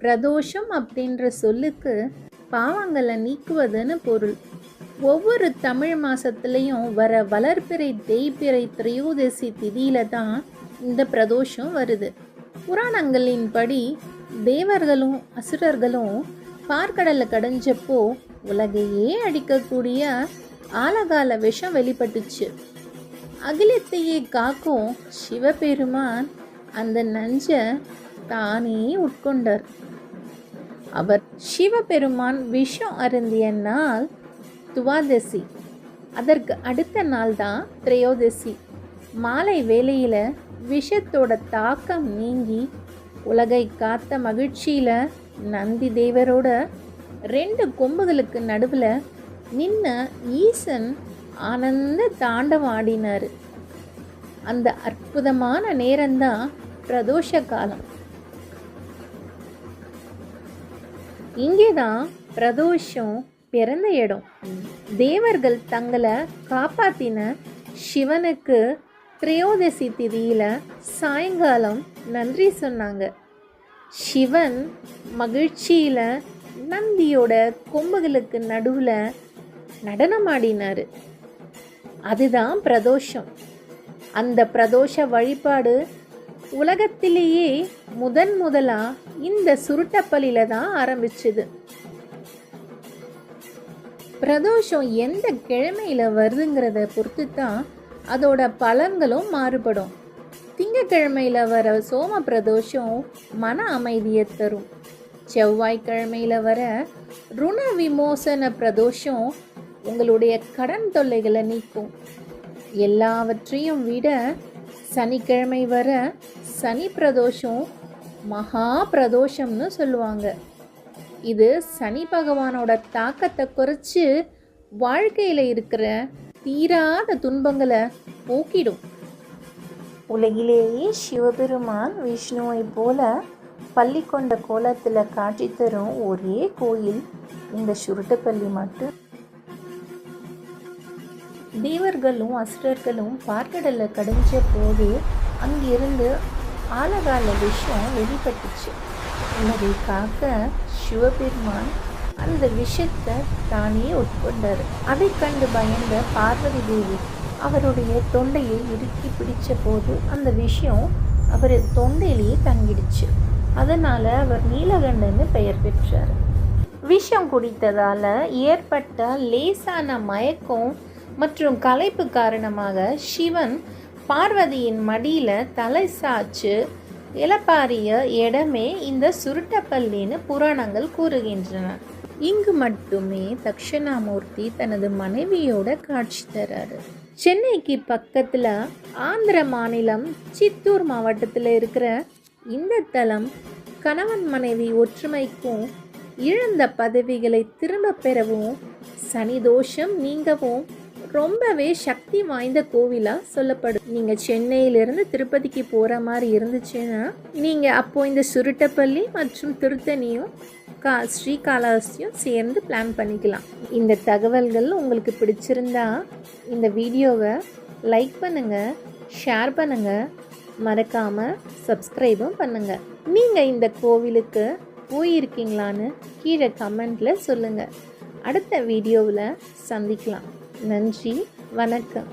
பிரதோஷம் அப்படின்ற சொல்லுக்கு பாவங்களை நீக்குவதுன்னு பொருள். ஒவ்வொரு தமிழ் மாதத்துலேயும் வர வளர்பிறை தேய்பிறை திரையோதசி திதியில தான் இந்த பிரதோஷம் வருது. புராணங்களின்படி தேவர்களும் அசுரர்களும் பார்க்கடலை கடைஞ்சப்போ உலகையே அடிக்கக்கூடிய ஆலகால விஷம் வெளிப்பட்டுச்சு. அகிலத்தையே காக்கும் சிவபெருமான் அந்த நஞ்சை தானே உட்கொண்டார். அவர் சிவபெருமான் விஷம் அருந்திய நாள் துவாதசி. அதற்கு அடுத்த நாள் தான் திரையோதசி. மாலை வேளையில் விஷத்தோட தாக்கம் நீங்கி உலகை காத்த மகிழ்ச்சியில் நந்தி தேவரோட 2 கொம்புகளுக்கு நடுவில் நின்ன ஈசன் ஆனந்த தாண்டவம் ஆடினார். அந்த அற்புதமான நேரம்தான் பிரதோஷ காலம். இங்கே தான் பிரதோஷம் பிறந்த இடம். தேவர்கள் தங்களை காப்பாத்தின சிவனுக்கு திரையோதசி திதியில் சாயங்காலம் நன்றி சொன்னாங்க. சிவன் மகிழ்ச்சியில் நந்தியோட கொம்புகளுக்கு நடுவில் நடனமாடினார். அதுதான் பிரதோஷம். அந்த பிரதோஷ வழிபாடு உலகத்திலேயே முதலாக இந்த சுருட்டப்பள்ளியில் தான் ஆரம்பிச்சுது. பிரதோஷம் எந்த கிழமையில் வருதுங்கிறத பொறுத்து தான் அதோட பலன்களும் மாறுபடும். திங்கக்கிழமையில் வர சோம பிரதோஷம் மன அமைதியை தரும். செவ்வாய்க்கிழமையில் வர ருண விமோசன பிரதோஷம் உங்களுடைய கடன் தொல்லைகளை நீக்கும். எல்லாவற்றையும் விட சனிக்கிழமை வர சனி பிரதோஷம் மகா பிரதோஷம்னு சொல்லுவாங்க. இது சனி பகவானோட தாக்கத்தை குறைச்சி வாழ்க்கையில் இருக்கிற தீராத துன்பங்களை போக்கிடும். உலகிலேயே சிவபெருமான் விஷ்ணுவை போல பள்ளி கொண்ட கோலத்தில் காட்சி தரும் ஒரே கோயில் இந்த சுருட்டப்பள்ளி மட்டும். தேவர்களும் அசுரர்களும் பார்க்கடலை கடைஞ்ச போது அங்கிருந்து ஆலகால விஷம் வெளிப்பட்டுச்சு. உலகை காக்க சிவபெருமான் அந்த விஷத்தை தானே உட்கொண்டார். அதை கண்டு பயந்த பார்வதி தேவி அவருடைய தொண்டையை இறுக்கி பிடிச்ச போது அந்த விஷயம் அவர் தொண்டையிலேயே தங்கிடுச்சு. அதனால் அவர் நீலகண்டன்னு பெயர் பெற்றார். விஷம் குடித்ததால் ஏற்பட்ட லேசான மயக்கம் மற்றும் களைப்பு காரணமாக சிவன் பார்வதியின் மடியில் தலை சாய்ச்சு இளப்பாரிய இடமே இந்த சுருட்டப்பள்ளின்னு புராணங்கள் கூறுகின்றன. இங்கு மட்டுமே தக்ஷணாமூர்த்தி தனது மனைவியோட காட்சி தராரு. சென்னைக்கு பக்கத்தில் ஆந்திர மாநிலம் சித்தூர் மாவட்டத்தில் இருக்கிற இந்த தலம் கணவன் மனைவி ஒற்றுமைக்கும் இழந்த பதவிகளை திரும்ப பெறவும் சனி தோஷம் நீங்கவும் ரொம்பவே சக்தி வாய்ந்த கோவிலாக சொல்லப்படும். நீங்கள் சென்னையிலிருந்து திருப்பதிக்கு போகிற மாதிரி இருந்துச்சுன்னா நீங்கள் அப்போது இந்த சுருட்டப்பள்ளி மற்றும் திருத்தணியும் ஸ்ரீகாளஹஸ்தியும் சேர்ந்து பிளான் பண்ணிக்கலாம். இந்த தகவல்கள் உங்களுக்கு பிடிச்சிருந்தா இந்த வீடியோவை லைக் பண்ணுங்கள், ஷேர் பண்ணுங்கள், மறக்காமல் சப்ஸ்கிரைபும் பண்ணுங்கள். நீங்கள் இந்த கோவிலுக்கு போயிருக்கீங்களான்னு கீழே கமெண்டில் சொல்லுங்கள். அடுத்த வீடியோவில் சந்திக்கலாம். நன்றி, வணக்கம்.